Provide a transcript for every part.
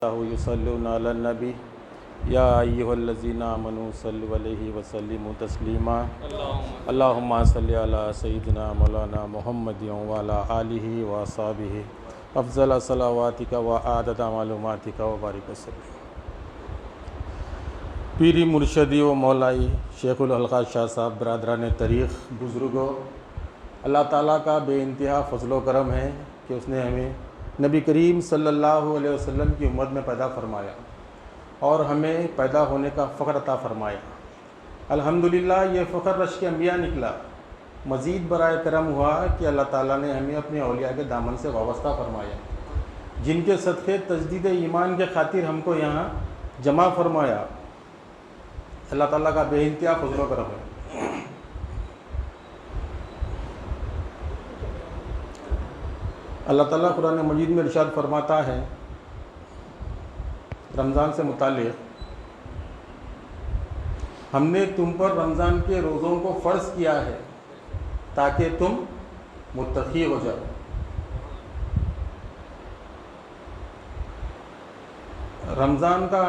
یصلون علی النبی یا ایھا الذین آمنوا صلوا علیہ وسلموا تسلیما اللہم صل علی سیدنا مولانا محمد وعلی آلہ واصحابہ افضل صلواتک وعدد معلوماتک وبارک وسلم۔ پیری مرشدی و مولائی شیخ الحلقہ شاہ صاحب، برادران طریق، بزرگوں، اللہ تعالیٰ کا بے انتہا فضل و کرم ہے کہ اس نے ہمیں نبی کریم صلی اللہ علیہ وسلم کی امت میں پیدا فرمایا اور ہمیں پیدا ہونے کا فخر عطا فرمایا۔ الحمدللہ یہ فخر رشک انبیاء نکلا۔ مزید برائے کرم ہوا کہ اللہ تعالیٰ نے ہمیں اپنے اولیاء کے دامن سے وابستہ فرمایا، جن کے صدقے تجدید ایمان کے خاطر ہم کو یہاں جمع فرمایا۔ اللہ تعالیٰ کا بے انتہا فضل و کرم ہے۔ اللہ تعالیٰ قرآن مجید میں ارشاد فرماتا ہے رمضان سے متعلق، ہم نے تم پر رمضان کے روزوں کو فرض کیا ہے تاکہ تم متقی ہو جاؤ۔ رمضان کا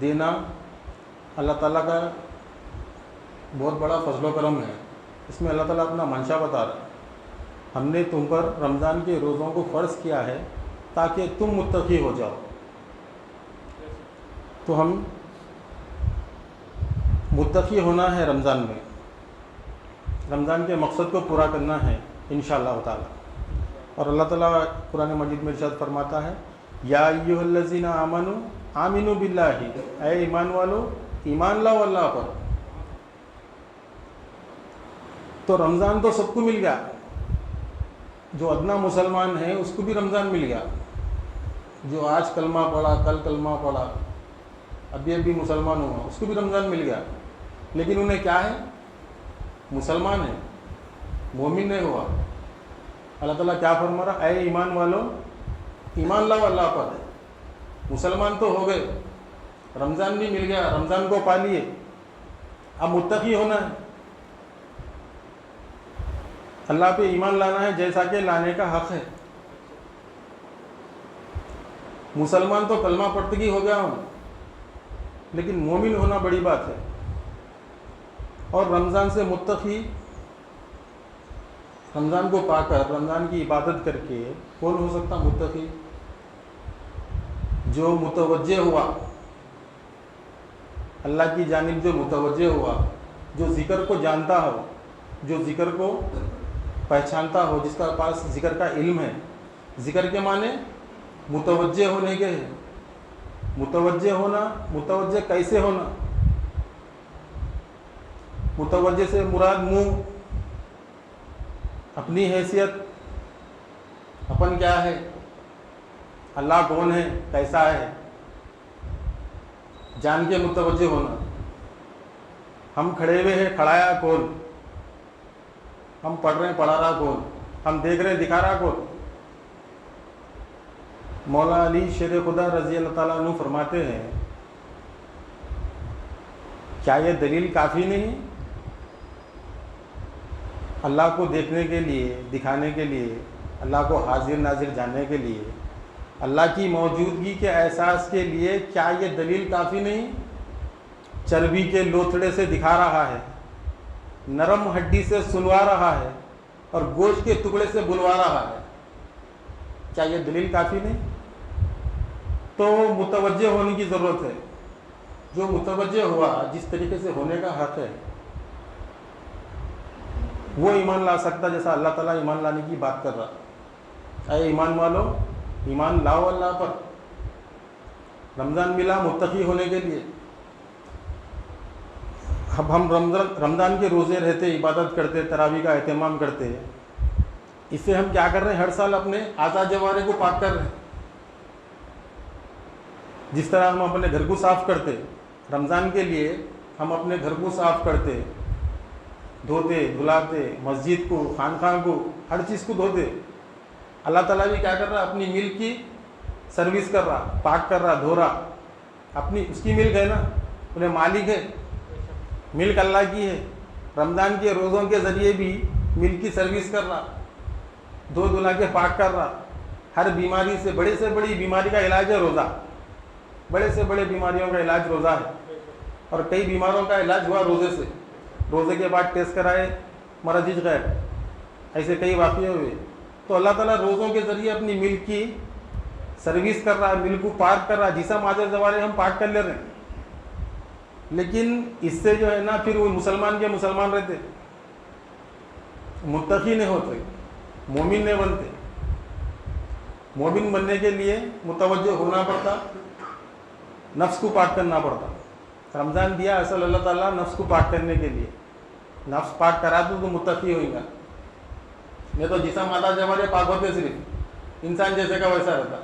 دینا اللہ تعالیٰ کا بہت بڑا فضل و کرم ہے۔ اس میں اللہ تعالیٰ اپنا منشا بتا رہا ہے، ہم نے تم پر رمضان کے روزوں کو فرض کیا ہے تاکہ تم متقی ہو جاؤ۔ تو ہم متقی ہونا ہے رمضان میں، رمضان کے مقصد کو پورا کرنا ہے انشاءاللہ تعالی۔ اور اللہ تعالیٰ قرآن مجید میں ارشاد فرماتا ہے، یا ایھا الذین آمنوا آمنوا باللہ، اے ایمان والو ایمان لاؤ اللہ پر۔ تو رمضان تو سب کو مل گیا، جو ادنا مسلمان ہے اس کو بھی رمضان مل گیا، جو آج کلمہ پڑھا، کل کلمہ پڑھا، ابھی مسلمان ہوا، اس کو بھی رمضان مل گیا۔ لیکن انہیں کیا ہے؟ مسلمان ہے، مومن نہیں ہوا۔ اللہ تعالیٰ کیا فرما رہا؟ اے ایمان والو ایمان لاؤ اللہ پر۔ مسلمان تو ہو گئے، رمضان بھی مل گیا، رمضان کو پا لیے، اب متقی ہونا ہے، اللہ پہ ایمان لانا ہے جیسا کہ لانے کا حق ہے۔ مسلمان تو کلمہ پڑھتگی ہو گیا ہوں، لیکن مومن ہونا بڑی بات ہے۔ اور رمضان سے متقی، رمضان کو پا کر، رمضان کی عبادت کر کے کون ہو سکتا متقی؟ جو متوجہ ہوا اللہ کی جانب، جو متوجہ ہوا، جو ذکر کو جانتا ہو، جو ذکر کو پہچانتا ہو، جس کا پاس ذکر کا علم ہے۔ ذکر کے معنی متوجہ ہونے کے ہیں۔ متوجہ ہونا، متوجہ کیسے ہونا؟ متوجہ سے مراد منہ، اپنی حیثیت، اپن کیا ہے، اللہ کون ہے، کیسا ہے، جان کے متوجہ ہونا۔ ہم کھڑے ہوئے ہیں، کھڑایا کون؟ ہم پڑھ رہے ہیں، پڑھا رہا کون؟ ہم دیکھ رہے ہیں، دکھا رہا کون؟ مولا علی شیر خدا رضی اللہ تعالیٰ عنہ فرماتے ہیں، کیا یہ دلیل کافی نہیں اللہ کو دیکھنے کے لیے، دکھانے کے لیے، اللہ کو حاضر ناظر جاننے کے لیے، اللہ کی موجودگی کے احساس کے لیے؟ کیا یہ دلیل کافی نہیں؟ چربی کے لوتھڑے سے دکھا رہا ہے، نرم ہڈی سے سنوا رہا ہے، اور گوشت کے ٹکڑے سے بلوا رہا ہے۔ کیا یہ دلیل کافی نہیں؟ تو متوجہ ہونے کی ضرورت ہے۔ جو متوجہ ہوا، جس طریقے سے ہونے کا حق ہے، وہ ایمان لا سکتا جیسا اللہ تعالیٰ ایمان لانے کی بات کر رہا۔ اے ایمان والو ایمان لاؤ اللہ پر۔ رمضان ملا متقی ہونے کے لیے۔ اب ہم رمضان کے روزے رہتے، عبادت کرتے، تراویح کا اہتمام کرتے، اس سے ہم کیا کر رہے ہیں؟ ہر سال اپنے اعضاء جوارے کو پاک کر رہے ہیں۔ جس طرح ہم اپنے گھر کو صاف کرتے، رمضان کے لیے ہم اپنے گھر کو صاف کرتے، دھوتے، دھلاتے، مسجد کو، خانقاہ کو، ہر چیز کو دھوتے۔ اللہ تعالیٰ بھی کیا کر رہا؟ اپنی ملک کی سروس کر رہا، پاک کر رہا، دھو رہا۔ اپنی اس کی ملک ہے نا، انہیں مالک ہے، ملک اللہ کی ہے۔ رمضان کے روزوں کے ذریعے بھی ملک کی سروس کر رہا، دھو دھلا کے پاک کر رہا۔ ہر بیماری سے بڑی بیماری کا علاج ہے روزہ۔ بڑے سے بڑے بیماریوں کا علاج روزہ ہے، اور کئی بیماروں کا علاج ہوا روزے سے، روزے کے بعد ٹیسٹ کرائے مرض ہی غیر، ایسے کئی واقعے ہوئے۔ تو اللہ تعالیٰ روزوں کے ذریعے اپنی ملک کی سروس کر رہا ہے، ملک کو پاک کر رہا ہے، جسم آدھے زوارے ہم پاک کر لے رہے ہیں، لیکن اس سے جو ہے نا پھر وہ مسلمان کے مسلمان رہتے، متقی نہیں ہوتے، مومن نہیں بنتے۔ مومن بننے کے لیے متوجہ ہونا پڑتا، نفس کو پاک کرنا پڑتا۔ رمضان دیا اصل اللہ تعالیٰ نفس کو پاک کرنے کے لیے، نفس پاک کرا تو متقی ہوئے گا، نہیں تو جسم آدھا جوارے پاک ہوتے، صرف انسان جیسے کا ویسا رہتا۔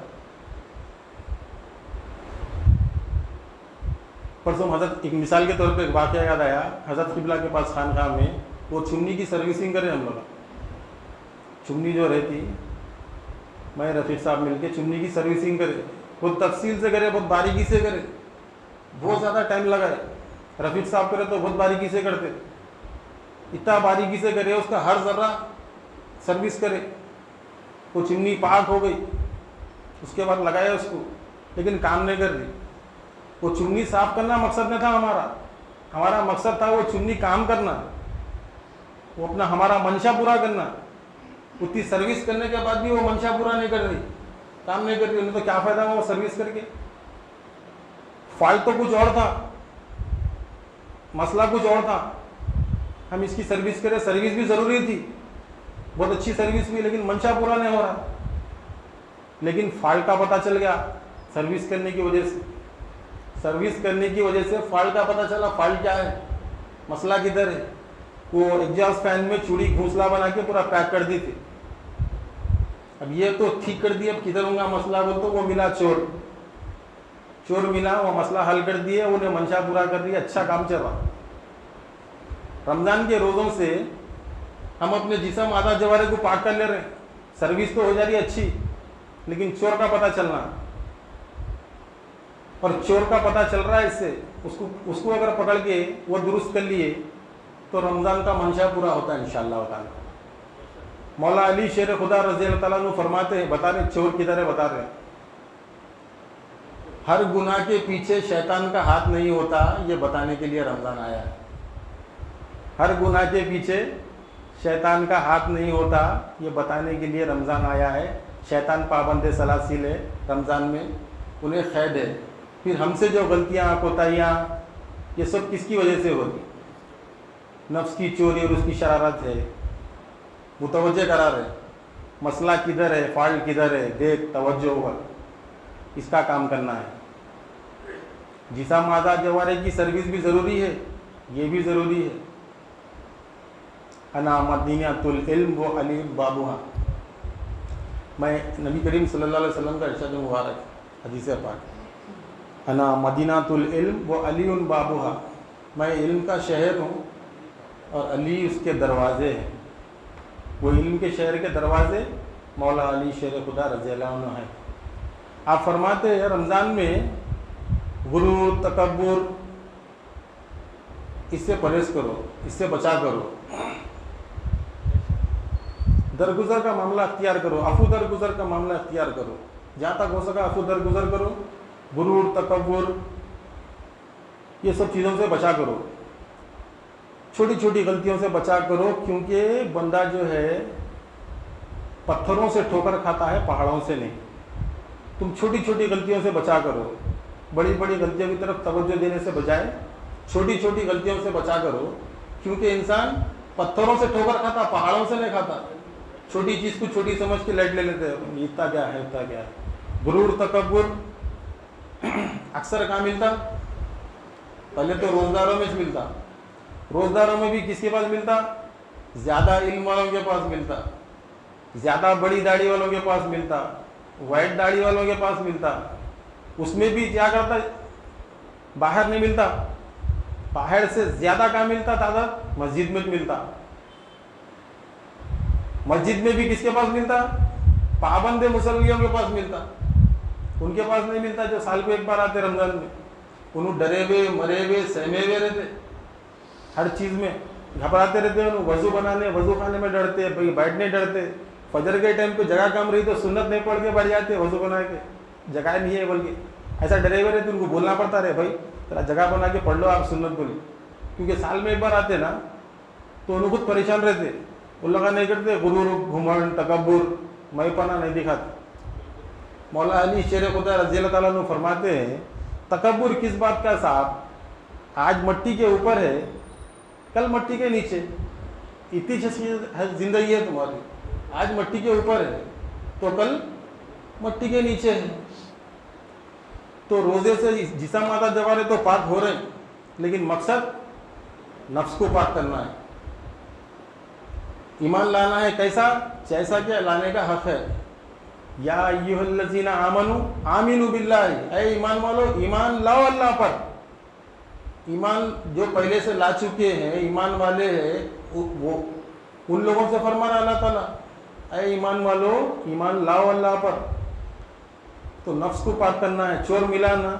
پرسوں حضرت ایک مثال کے طور پہ ایک واقعہ یاد آیا، حضرت قبلہ کے پاس خانقاہ میں وہ چمنی کی سروسنگ کرے، ہم لوگ چمنی جو رہتی، میں رفیق صاحب مل کے چمنی کی سروسنگ کرے، بہت تفصیل سے کرے، بہت باریکی سے کرے، بہت زیادہ ٹائم لگائے۔ رفیق صاحب کرے تو بہت باریکی سے کرتے، اتنا باریکی سے کرے، اس کا ہر ذرہ سروس کرے۔ وہ چمنی پاک ہو گئی، اس کے بعد لگایا اس کو، لیکن کام نہیں کر رہی۔ وہ چمنی صاف کرنا مقصد نہ تھا ہمارا مقصد تھا وہ چمنی کام کرنا، وہ اپنا ہمارا منشا پورا کرنا۔ اتنی سروس کرنے کے بعد بھی وہ منشا پورا نہیں کر رہی، کام نہیں کر رہی، انہیں تو کیا فائدہ ہوا وہ سروس کر کے؟ فالٹ تو کچھ اور تھا، مسئلہ کچھ اور تھا۔ ہم اس کی سروس کریں، سروس بھی ضروری تھی، بہت اچھی سروس بھی، لیکن منشا پورا نہیں ہو رہا۔ لیکن فالٹ کا پتہ چل گیا سروس کرنے کی وجہ سے، فالٹ کا پتہ چلا۔ فالٹ کیا ہے، مسئلہ کدھر ہے؟ وہ ایگزاسٹ فین میں چوڑی گھونسلا بنا کے پورا پیک کر دی تھی۔ اب یہ تو ٹھیک کر دی، اب کدھر ہوں گا مسئلہ؟ تو وہ ملا چور ملا، وہ مسئلہ حل کر دیے، انہیں منشا پورا کر دیا، اچھا کام چل رہا۔ رمضان کے روزوں سے ہم اپنے جسم آدھا جوارے کو پاک کر لے رہے ہیں، سروس تو ہو جا رہی ہے اچھی، لیکن چور کا پتہ چلنا، اور چور کا پتہ چل رہا ہے اس سے، اس کو اگر پکڑ کے وہ درست کر لیے تو رمضان کا منشا پورا ہوتا ہے انشاءاللہ تعالی۔ مولا علی شیر خدا رضی اللہ تعالیٰ عنہ فرماتے ہیں، بتا رہے چور کدھر ہے، بتا رہے ہر گناہ کے پیچھے شیطان کا ہاتھ نہیں ہوتا، یہ بتانے کے لیے رمضان آیا ہے۔ ہر گناہ کے پیچھے شیطان کا ہاتھ نہیں ہوتا، یہ بتانے کے لیے رمضان آیا ہے۔ شیطان پابند سلاسل ہے رمضان میں، انہیں قید ہے۔ پھر ہم سے جو غلطیاں کوتاہیاں، یہ سب کس کی وجہ سے ہوتی؟ نفس کی چوری اور اس کی شرارت ہے۔ متوجہ کرا رہے مسئلہ کدھر ہے، فالٹ کدھر ہے، دیکھ توجہ ہوا، اس کا کام کرنا ہے۔ جسم آدھا جوارے کی سروس بھی ضروری ہے، یہ بھی ضروری ہے۔ انا مدینۃ العلم و علی بابوہا، میں نبی کریم صلی اللہ علیہ وسلم کا ارشاد مبارک حدیث پاک، انا مدینۃ العلم و علی بابوہا، میں علم کا شہر ہوں اور علی اس کے دروازے ہیں۔ وہ علم کے شہر کے دروازے مولا علی شیر خدا رضی اللہ عنہ ہیں۔ آپ فرماتے ہیں رمضان میں غرور، تکبر، اس سے پرہیز کرو، اس سے بچا کرو، درگزر کا معاملہ اختیار کرو، عفو درگزر کا معاملہ اختیار کرو، جہاں تک ہو سکا عفو درگزر کرو، غرور، تکبر، یہ سب چیزوں سے بچا کرو، چھوٹی چھوٹی غلطیوں سے بچا کرو، کیونکہ بندہ جو ہے پتھروں سے ٹھوکر کھاتا ہے، پہاڑوں سے نہیں۔ تم چھوٹی چھوٹی غلطیوں سے بچا کرو، بڑی بڑی غلطیوں کی طرف توجہ دینے سے بجائے چھوٹی چھوٹی غلطیوں سے بچا کرو، کیونکہ انسان پتھروں سے ٹھوکر کھاتا، پہاڑوں سے نہیں کھاتا۔ چھوٹی چیز کو چھوٹی سمجھ کے لائٹ لے لیتے ہیں، اتنا کیا ہے، اتنا کیا ہے۔ غرور، تکبر اکثر کہاں ملتا؟ پہلے تو روزداروں میں ملتا، روزداروں میں بھی کس کے پاس ملتا؟ زیادہ علم والوں کے پاس ملتا، زیادہ بڑی داڑھی والوں کے پاس ملتا، وائٹ داڑھی والوں کے پاس ملتا۔ اس میں بھی کیا کرتا؟ باہر نہیں ملتا، باہر سے زیادہ کہاں ملتا تعداد؟ مسجد میں ملتا۔ مسجد میں بھی کس کے پاس ملتا؟ پابند مسلمانوں کے پاس ملتا۔ ان کے پاس نہیں ملتا جو سال کو ایک بار آتے رمضان میں، انہوں ڈرے ہوئے، مرے ہوئے، سہمے ہوئے رہتے، ہر چیز میں گھبراتے رہتے ہیں، وضو بنانے، وضو خانے میں ڈرتے، بیٹھنے ڈرتے، فجر کے ٹائم پہ جگہ کم رہی تو سنت نہیں پڑھ کے بیٹھ جاتے، وضو بنا کے جگہ نہیں ہے بلکہ ایسا ڈرائیور ہے تو ان کو بولنا پڑتا رہے بھائی ذرا جگہ بنا کے پڑھ لو آپ سنت بولی، کیونکہ سال میں ایک بار آتے نا تو ان خود پریشان رہتے، وہ لوگ نہیں کرتے غرور گھمنڈ تکبر میں پنا نہیں دکھاتے۔ مولا علی شیر خدا رضی اللہ تعالیٰ عنہ فرماتے ہیں تکبر کس بات کا صاحب، آج مٹی کے اوپر ہے کل مٹی کے نیچے، اتنی زندگی ہے تمہاری، آج مٹی کے اوپر ہے تو کل مٹی کے نیچے ہے۔ تو روزے سے جسم آتا جوارے تو پاک ہو رہے ہیں، لیکن مقصد نفس کو پاک کرنا ہے، ایمان لانا ہے، کیسا جیسا کہ لانے کا حق ہے۔ یا ایھا الذین آمنوا آمنوا باللہ، اے ایمان والو ایمان لاؤ اللہ پر۔ ایمان جو پہلے سے لا چکے ہیں ایمان والے ہیں وہ ان لوگوں سے فرما رہا اللہ تعالیٰ اے ایمان والو ایمان لاؤ اللہ پر۔ تو نفس کو پاک کرنا ہے، چور ملانا،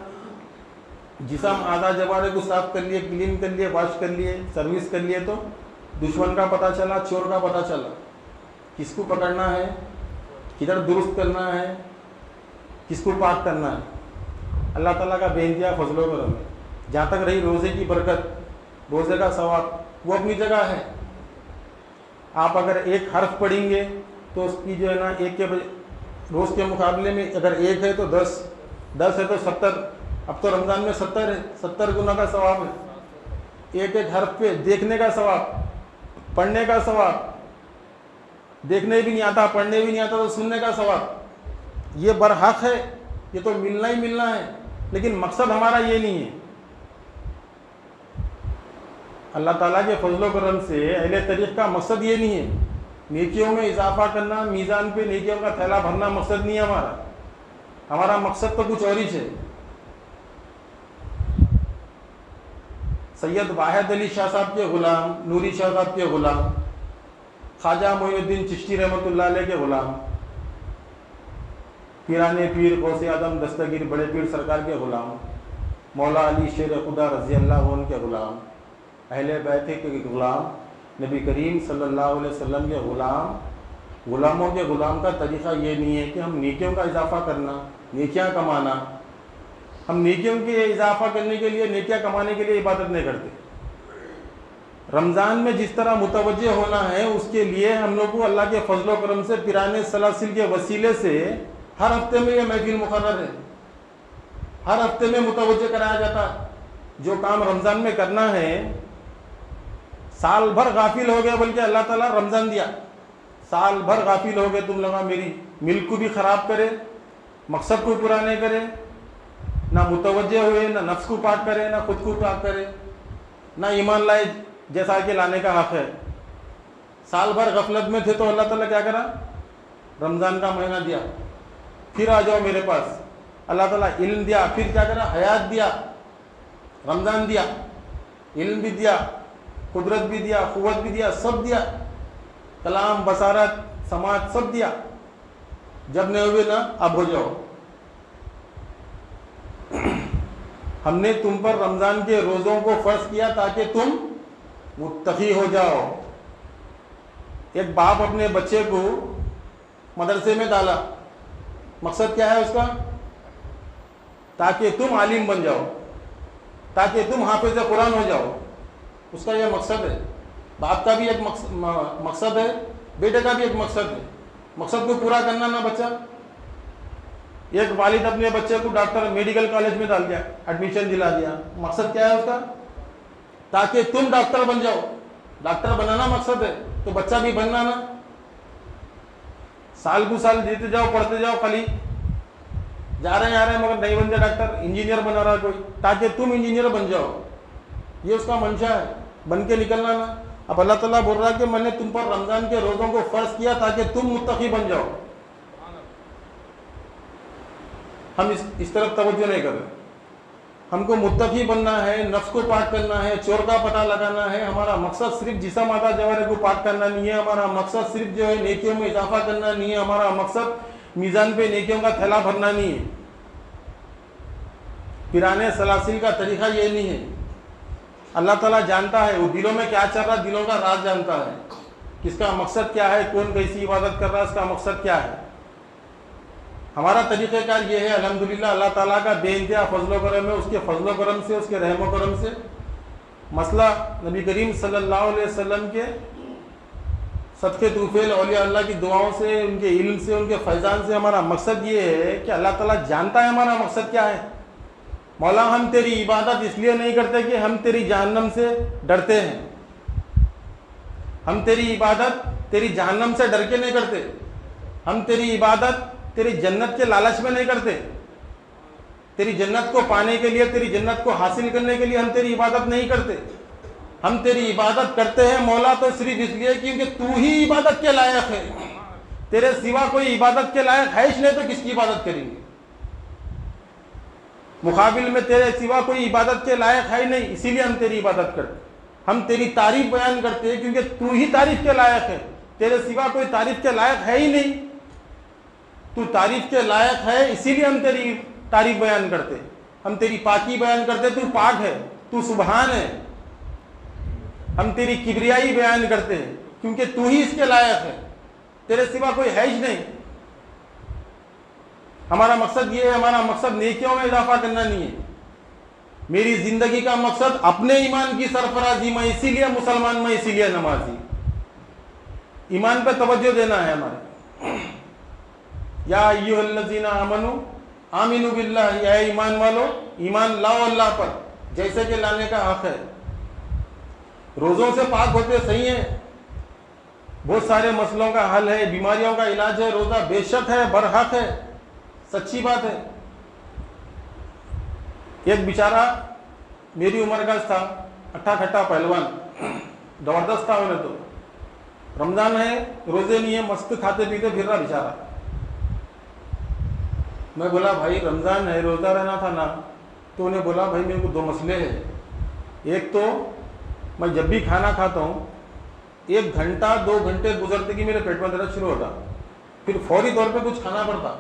جسم آدھا جوارے کو صاف کر لیے، کلین کر لیے، واش کر لیے، سروس کر لیے تو دشمن کا پتہ چلا، چور کا پتہ چلا، کس کو پکڑنا ہے، کدھر درست کرنا ہے، کس کو پاک کرنا ہے۔ اللہ تعالیٰ کا بے انتہا فضل و کرم ہے۔ جہاں تک رہی روزے کی برکت، روزے کا ثواب وہ اپنی جگہ ہے۔ آپ اگر ایک حرف پڑھیں گے تو اس کی جو ہے نا ایک کے روز کے مقابلے میں اگر ایک ہے تو 10 ہے تو 70، اب تو رمضان میں 70 ہے، 70 گنا کا ثواب ہے۔ ایک حرف پہ دیکھنے کا ثواب، پڑھنے کا ثواب، دیکھنے بھی نہیں آتا پڑھنے بھی نہیں آتا تو سننے کا ثواب، یہ برحق ہے، یہ تو ملنا ہی ملنا ہے، لیکن مقصد ہمارا یہ نہیں ہے۔ اللہ تعالیٰ کے فضل و کرم سے اہل طریق کا مقصد یہ نہیں ہے نیکیوں میں اضافہ کرنا، میزان پہ نیکیوں کا تھیلا بھرنا مقصد نہیں ہے ہمارا، ہمارا مقصد تو کچھ اور ہی ہے۔ سید واحد علی شاہ صاحب کے غلام، نوری شاہ صاحب کے غلام، خواجہ معین الدین چشتی رحمۃ اللہ علیہ کے غلام، پیرانے پیر غوث اعظم دستگیر بڑے پیر سرکار کے غلام، مولا علی شیر خدا رضی اللہ عنہ کے غلام، اہل بیت کے غلام، نبی کریم صلی اللہ علیہ وسلم کے غلام، غلاموں کے غلام کا طریقہ یہ نہیں ہے کہ ہم نیکیوں کا اضافہ کرنا، نیکیاں کمانا۔ ہم نیکیوں کے اضافہ کرنے کے لیے، نیکیاں کمانے کے لیے عبادت نہیں کرتے۔ رمضان میں جس طرح متوجہ ہونا ہے اس کے لیے ہم لوگ کو اللہ کے فضل و کرم سے پیرانے سلاسل کے وسیلے سے ہر ہفتے میں یہ محفل مقرر ہے، ہر ہفتے میں متوجہ کرایا جاتا ہے۔ جو کام رمضان میں کرنا ہے، سال بھر غافل ہو گیا بلکہ اللہ تعالیٰ رمضان دیا، سال بھر غافل ہو گئے تم لوگ، میری ملک کو بھی خراب کرے، مقصد کو پورا نہیں کرے، نہ متوجہ ہوئے، نہ نفس کو پاک کرے، نہ خود کو پاک کرے، نہ ایمان لائے جیسا کہ لانے کا حق ہے۔ سال بھر غفلت میں تھے تو اللہ تعالیٰ کیا کرا، رمضان کا مہینہ دیا، پھر آ جاؤ میرے پاس۔ اللہ تعالیٰ علم دیا، پھر کیا کرا، حیات دیا، رمضان دیا، علم بھی دیا، قدرت بھی دیا، قوت بھی دیا، سب دیا، کلام، بصارت، سماعت سب دیا۔ جب نہیں ہوئے نا اب ہو جاؤ۔ ہم نے تم پر رمضان کے روزوں کو فرض کیا تاکہ تم متقی ہو جاؤ۔ ایک باپ اپنے بچے کو مدرسے میں ڈالا، مقصد کیا ہے اس کا، تاکہ تم عالم بن جاؤ، تاکہ تم حافظ قرآن ہو جاؤ، اس کا یہ مقصد ہے۔ باپ کا بھی ایک مقصد ہے، بیٹے کا بھی ایک مقصد ہے، مقصد کو پورا کرنا نا بچہ۔ ایک والد اپنے بچے کو ڈاکٹر میڈیکل کالج میں ڈال دیا، ایڈمیشن دلا دیا، مقصد کیا ہے اس کا، تاکہ تم ڈاکٹر بن جاؤ۔ ڈاکٹر بنانا مقصد ہے تو بچہ بھی بننا نا۔ سال کو سال دیتے جاؤ، پڑھتے جاؤ، خالی جا رہے ہیں مگر نہیں بن جائے ڈاکٹر، انجینئر بنا رہا ہے کوئی، تاکہ تم انجینئر بن جاؤ، یہ اس کا منشا ہے، بن کے نکلنا نا۔ اب اللہ تعالیٰ بول رہا ہے کہ میں نے تم پر رمضان کے روزوں کو فرض کیا تاکہ تم متقی بن جاؤ۔ ہم اس طرف توجہ نہیں کر رہے۔ ہم کو متقی بننا ہے، نفس کو پاک کرنا ہے، چور کا پتہ لگانا ہے۔ ہمارا مقصد صرف جسم آدھا جوارے کو پاک کرنا نہیں ہے، ہمارا مقصد صرف جو ہے نیکیوں میں اضافہ کرنا نہیں ہے، ہمارا مقصد میزان پہ نیکیوں کا تھیلا بھرنا نہیں ہے۔ پیرانے سلاسل کا طریقہ یہ نہیں ہے۔ اللہ تعالیٰ جانتا ہے وہ دلوں میں کیا چل رہا ہے، دلوں کا راز جانتا ہے، کس کا مقصد کیا ہے، کون کیسی عبادت کر رہا ہے، اس کا مقصد کیا ہے۔ ہمارا طریقہ کار یہ ہے الحمدللہ اللہ تعالیٰ کا بے انتہا فضل و کرم ہے، اس کے فضل و کرم سے، اس کے رحم و کرم سے مسئلہ نبی کریم صلی اللہ علیہ وسلم کے صدقے طوفیل اولیاء اللہ کی دعاؤں سے، ان کے علم سے، ان کے فیضان سے ہمارا مقصد یہ ہے کہ اللہ تعالیٰ جانتا ہے ہمارا مقصد کیا ہے۔ مولا ہم تیری عبادت اس لیے نہیں کرتے کہ ہم تیری جہنم سے ڈرتے ہیں، ہم تیری عبادت تیری جہنم سے ڈر کے نہیں کرتے، ہم تیری عبادت تیری جنت کے لالچ میں نہیں کرتے، تیری جنت کو پانے کے لیے، تیری جنت کو حاصل کرنے کے لیے ہم تیری عبادت نہیں کرتے، ہم تیری عبادت کرتے ہیں مولا تو صرف اس لیے کیونکہ تو ہی عبادت کے لائق ہے، تیرے سوا کوئی عبادت کے لائق ہے ہی نہیں تو کس کی عبادت کریں گے؟ مقابل میں تیرے سوا کوئی عبادت کے لائق ہے ہی نہیں، اسی لیے ہم تیری عبادت کرتے، ہم تیری تعریف بیان کرتے ہیں کیونکہ تو ہی تعریف کے لائق ہے، تیرے سوا کوئی تعریف کے لائق ہے ہی نہیں، تو تعریف کے لائق ہے اسی لیے ہم تیری تعریف بیان کرتے، ہم تیری پاکی بیان کرتے، تو پاک ہے، تو سبحان ہے، ہم تیری کبریائی بیان کرتے ہیں کیونکہ تو ہی اس کے لائق ہے، تیرے سوا کوئی ہے ہی نہیں۔ ہمارا مقصد یہ ہے، ہمارا مقصد نیکیوں میں اضافہ کرنا نہیں ہے، میری زندگی کا مقصد اپنے ایمان کی سرفرازی، میں اسی لیے مسلمان، میں اسی لیے نمازی، ایمان پہ توجہ دینا ہے ہمارے۔ یا ایھا الذین آمنوا آمنوا باللہ، یا ایمان والو ایمان لاؤ اللہ پر جیسے کہ لانے کا حق ہے۔ روزوں سے پاک ہوتے صحیح ہیں، بہت سارے مسئلوں کا حل ہے، بیماریوں کا علاج ہے، روزہ بے شک ہے، برحق ہے، سچی بات ہے۔ ایک بیچارہ میری عمر کا تھا، اٹھا کھٹا پہلوان، زبردست تھا انہیں تو، رمضان ہے، روزے نہیں ہے، مست کھاتے پیتے پھر رہا بیچارہ۔ میں بولا بھائی رمضان ہے، روزہ رہنا تھا نا، تو انہیں بولا بھائی میرے کو دو مسئلے ہیں، ایک تو میں جب بھی کھانا کھاتا ہوں 1 گھنٹہ 2 گھنٹے گزرتے کہ میرے پیٹ میں درد شروع ہوتا، پھر فوری طور پہ کچھ کھانا پڑتا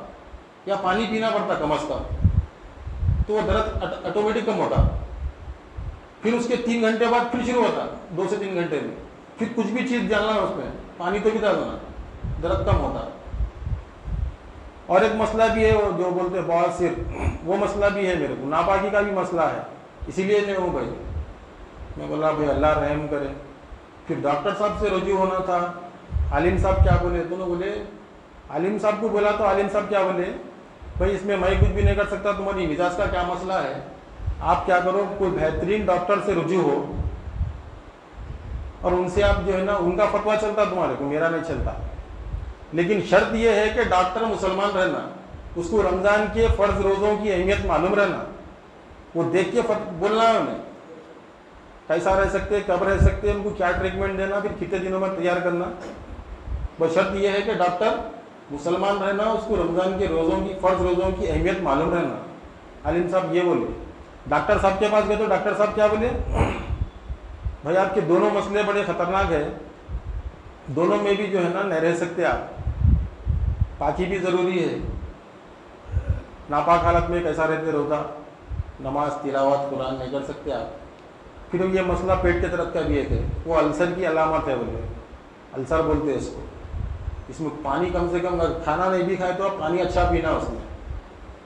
یا پانی پینا پڑتا کم از کم، تو وہ درد آٹومیٹک کم ہوتا، پھر اس کے 3 گھنٹے بعد پھر شروع ہوتا، 2 سے 3 گھنٹے میں، پھر کچھ بھی چیز ڈالنا اس میں، پانی تو بھی ڈالنا، درد کم ہوتا۔ اور ایک مسئلہ بھی ہے جو بولتے بواسیر، وہ مسئلہ بھی ہے میرے کو، ناپاکی کا بھی مسئلہ ہے، اسی لیے میں ہوں بھائی۔ میں بولا بھائی اللہ رحم کرے، پھر ڈاکٹر صاحب سے رجوع ہونا تھا، عالم صاحب کیا بولے، تو انہوں نے بولے، عالم صاحب کو بولا تو عالم صاحب کیا بولے، بھائی اس میں کچھ بھی نہیں کر سکتا، تمہاری مزاج کا کیا مسئلہ ہے، آپ کیا کرو کوئی بہترین ڈاکٹر سے رجوع ہو اور ان سے آپ جو ہے نا ان کا فتویٰ چلتا تمہارے کو، میرا نہیں چلتا، لیکن شرط یہ ہے کہ ڈاکٹر مسلمان رہنا، اس کو رمضان کے فرض روزوں کی اہمیت معلوم رہنا، وہ دیکھ کے بولنا ہے انہیں کیسا رہ سکتے، کب رہ سکتے، ان کو کیا ٹریٹمنٹ دینا، پھر کتنے دنوں میں تیار کرنا، بس شرط یہ ہے کہ ڈاکٹر مسلمان رہنا، اس کو رمضان کے روزوں کی فرض روزوں کی اہمیت معلوم رہنا۔ عالم صاحب یہ بولے، ڈاکٹر صاحب کے پاس گئے تو ڈاکٹر صاحب کیا بولے، بھائی آپ کے دونوں مسئلے بڑے خطرناک ہیں، دونوں میں بھی جو ہے نا نہیں رہ سکتے آپ، پاکی بھی ضروری ہے، ناپاک حالت میں کیسا رہتے، روزہ نماز تلاوت قرآن نہیں کر سکتے آپ۔ پھر یہ مسئلہ پیٹ کے طرف کا بھی ایک ہے، وہ السر کی علامت ہے، بولے السر بولتے ہیں اس کو، اس میں پانی کم سے کم، اگر کھانا نہیں بھی کھائے تو آپ پانی اچھا پینا اس میں،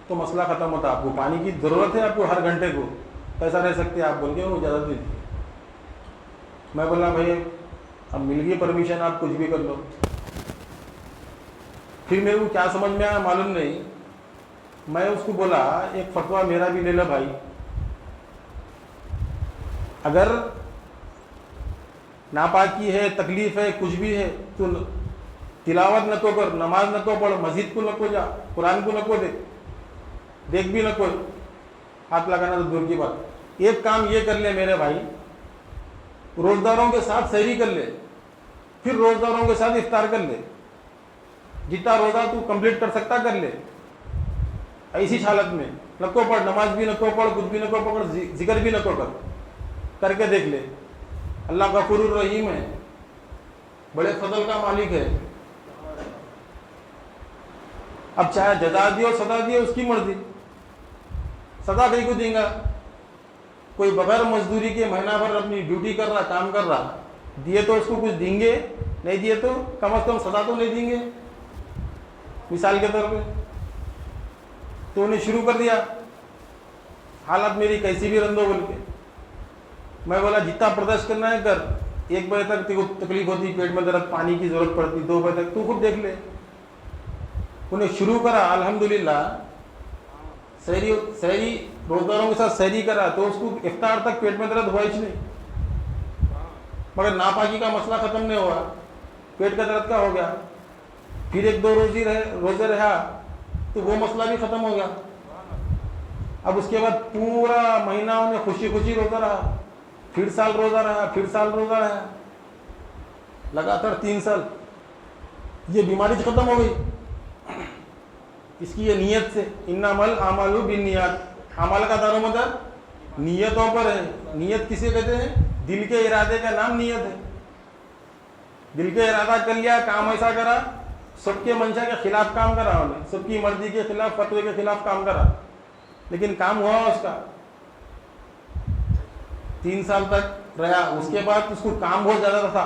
تو مسئلہ ختم ہوتا۔ آپ کو پانی کی ضرورت ہے، آپ کو ہر گھنٹے کو، کیسا رہ سکتے آپ بول کے وہ اجازت دی تھی۔ میں بولا بھائی اب مل گئی پرمیشن، آپ کچھ بھی کر لو۔ پھر میرے کو کیا سمجھ میں آیا معلوم نہیں، میں اس کو بولا ایک فتویٰ میرا بھی لے لو بھائی، اگر ناپاکی ہے، تکلیف ہے، کچھ بھی ہے تو تلاوت نہ کو کر، نماز نہ کو پڑھ، مسجد کو نہ کو جا، قرآن کو نہ کو دیکھ بھی نہ کوئی، ہاتھ لگانا تو دور کی بات۔ ایک کام یہ کر لے میرے بھائی، روزداروں کے ساتھ سحری کر لے، پھر روزداروں کے ساتھ افطار کر لے، جتنا روزہ تو کمپلیٹ کر سکتا کر لے، ایسی حالت میں نہ کو پڑھ، نماز بھی نہ کو پڑھ، کچھ بھی نہ کو پڑھ، ذکر بھی نہ کو کر کے دیکھ لے۔ اللہ غفور الرحیم ہے، بڑے فضل کا مالک ہے، اب چاہے جزا دی اور سزا دی، اس کی مرضی، سزا کہیں کو دیں گا۔ کوئی بغیر مزدوری کے مہینہ بھر اپنی ڈیوٹی کر رہا، کام کر رہا، دیے تو اس کو کچھ دیں گے، نہیں دیے تو کم از کم سزا تو نہیں دیں گے، مثال کے طور پہ۔ تو انہیں شروع کر دیا حالت میری کیسی بھی رندو بول کے. میں بولا جتنا برداشت کرنا ہے کر, 1 بجے تک تیرے کو تکلیف ہوتی, پیٹ میں درد, پانی کی ضرورت پڑتی, 2 بجے تک تو خود دیکھ لے. انہیں شروع کرا الحمدللہ, سحری روزداروں کے ساتھ سحری کرا تو اس کو افطار تک پیٹ میں درد ہوا ہی نہیں, مگر ناپاکی کا مسئلہ ختم نہیں ہوا, پیٹ کا درد کا ہو گیا. پھر 1-2 روزے رہا تو وہ مسئلہ بھی ختم ہو گیا. اب اس کے بعد پورا مہینہ انہیں خوشی خوشی روزہ رہا, پھر سال روزہ رہا, لگاتار 3 سال. یہ بیماری ختم ہو گئی اس کی یہ نیت سے. انما الاعمال بالنیات, عمل کا دار و مدار نیتوں پر ہے. نیت کسے کہتے ہیں؟ دل کے ارادے کا نام نیت ہے. دل کے ارادہ کر لیا, کام ایسا کرا, سب کے منشا کے خلاف کام کرا, انہیں سب کی مرضی کے خلاف, فتوے کے خلاف کام کرا, لیکن کام ہوا اس کا. 3 سال تک رہا. اس کے بعد اس کو کام بہت زیادہ تھا,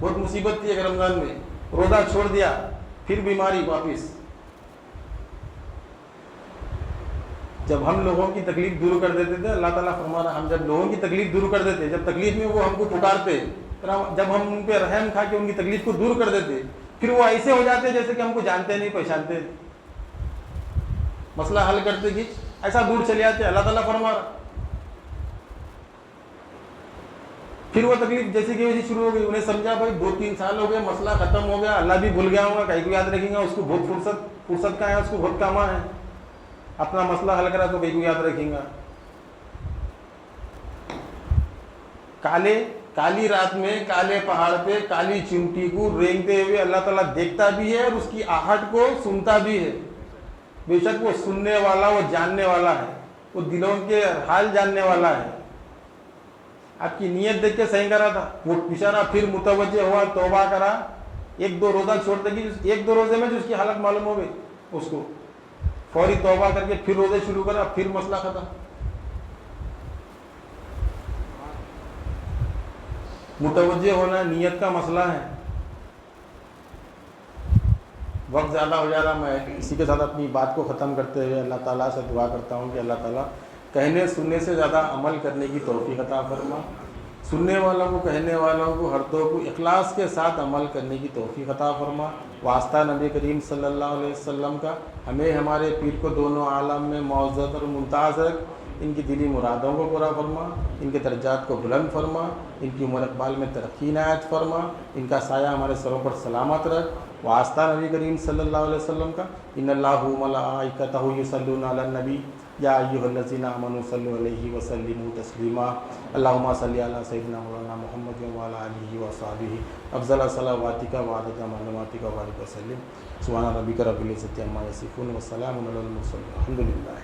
بہت مصیبت تھی. ایک رمضان میں روزہ چھوڑ دیا, پھر بیماری واپس. جب ہم لوگوں کی تکلیف دور کر دیتے تھے, اللہ تعالیٰ فرما رہا, ہم جب لوگوں کی تکلیف دور کر دیتے, جب تکلیف میں وہ ہم کو پکارتے, جب ہم ان پہ رحم کھا کے ان کی تکلیف کو دور کر دیتے, پھر وہ ایسے ہو جاتے جیسے کہ ہم کو جانتے نہیں پہچانتے. مسئلہ حل کرتے کہ ایسا دور چلے جاتے. اللہ تعالیٰ فرما رہا, پھر وہ تکلیف جیسے کہ ویسے شروع ہو گئی. انہیں سمجھا بھائی 2-3 سال ہو گئے, مسئلہ ختم ہو گیا, اللہ بھی بھول گیا ہوگا, کہیں کو یاد رکھیں گا, اس کو بہت فرصت کا ہے, اس کو بہت کام ہے, اپنا مسئلہ حل کرا تو کہیں کو یاد رکھیں گا. کالی رات میں کالے پہاڑ پہ کالی چمٹی کو رینگتے ہوئے اللہ تعالیٰ دیکھتا بھی ہے, اور اس کی آہٹ کو سنتا بھی ہے. بے شک وہ سننے والا, وہ جاننے والا ہے, وہ دلوں کے حال جاننے والا ہے. آپ کی نیت دیکھ کے صحیح کرا تھا, وہ بیچارہ پھر متوجہ ہوا, توبہ کرا, 1-2 روزہ چھوڑتے کہ 1-2 روزے میں جو اس کی حالت معلوم ہو گئی, اس کو فوری توبہ کر کے پھر روزے شروع کرا, پھر مسئلہ ختم. متوجہ ہونا نیت کا مسئلہ ہے. وقت زیادہ ہو جا رہا, میں اسی کے ساتھ اپنی بات کو ختم کرتے ہوئے اللہ تعالیٰ سے دعا کرتا ہوں کہ اللہ تعالیٰ کہنے سننے سے زیادہ عمل کرنے کی توفیق عطا فرما. سننے والوں کو, کہنے والوں کو, ہر دو کو اخلاص کے ساتھ عمل کرنے کی توفیق عطا فرما. واسطہ نبی کریم صلی اللہ علیہ وسلم کا, ہمیں ہمارے پیر کو دونوں عالم میں معزز اور ممتاز رکھ. ان کی دلی مرادوں کو پورا فرما, ان کے درجات کو بلند فرما, ان کی عمر اقبال میں ترقی عنایت فرما, ان کا سایہ ہمارے سروں پر سلامت رکھ. واسطہ نبی کریم صلی اللہ علیہ وسلم کا, ان اللہ ملائکتہ یصلون علی النبی یا ایھا الذین آمنوا صلوا علیہ وسلموا تسلیما. اللہم صلی علی سیدنا مولانا محمد وعلی آلہ وصحبہ افضل صلواتک وعدد معلوماتک وبارک وسلم. سبحان ربک رب العزۃ عما یصفون وسلام علی المرسلین والحمد للہ.